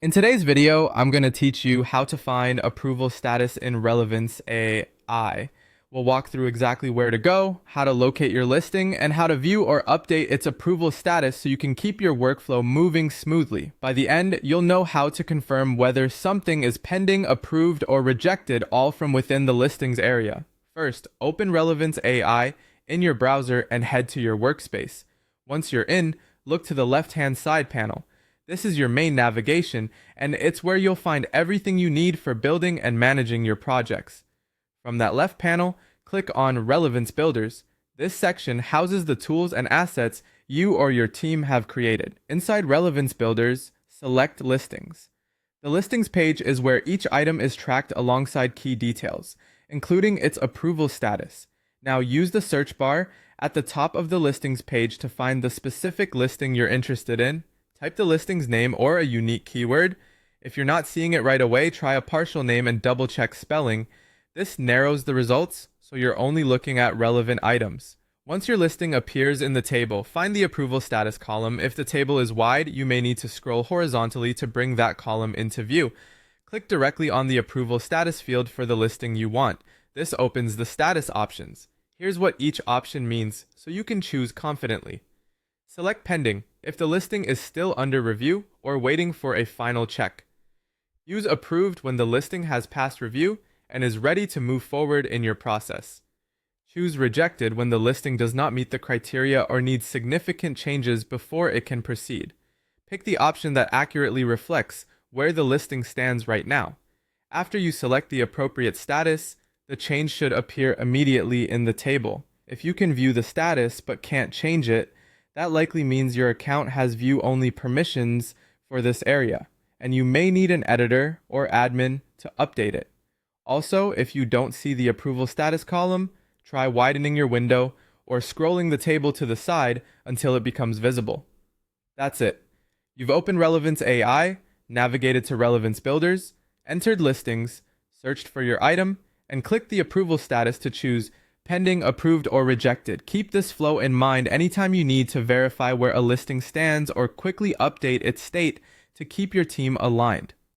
In today's video, I'm going to teach you how to find approval status in Relevance AI. We'll walk through exactly where to go, how to locate your listing, and how to view or update its approval status so you can keep your workflow moving smoothly. By the end, you'll know how to confirm whether something is pending, approved, or rejected, all from within the listings area. First, open Relevance AI in your browser and head to your workspace. Once you're in, look to the left-hand side panel. This is your main navigation, and it's where you'll find everything you need for building and managing your projects. From that left panel, click on Relevance Builders. This section houses the tools and assets you or your team have created. Inside Relevance Builders, select Listings. The Listings page is where each item is tracked alongside key details, including its approval status. Now use the search bar at the top of the Listings page to find the specific listing you're interested in. Type the listing's name or a unique keyword. If you're not seeing it right away, try a partial name and double check spelling. This narrows the results, so you're only looking at relevant items. Once your listing appears in the table, find the approval status column. If the table is wide, you may need to scroll horizontally to bring that column into view. Click directly on the approval status field for the listing you want. This opens the status options. Here's what each option means, so you can choose confidently. Select Pending if the listing is still under review or waiting for a final check. Use Approved when the listing has passed review and is ready to move forward in your process. Choose Rejected when the listing does not meet the criteria or needs significant changes before it can proceed. Pick the option that accurately reflects where the listing stands right now. After you select the appropriate status, the change should appear immediately in the table. If you can view the status but can't change it, that likely means your account has view-only permissions for this area, and you may need an editor or admin to update it. Also, if you don't see the approval status column, try widening your window or scrolling the table to the side until it becomes visible. That's it. You've opened Relevance AI, navigated to Relevance Builders, entered listings, searched for your item, and clicked the approval status to choose Pending, Approved, or Rejected. Keep this flow in mind anytime you need to verify where a listing stands or quickly update its state to keep your team aligned.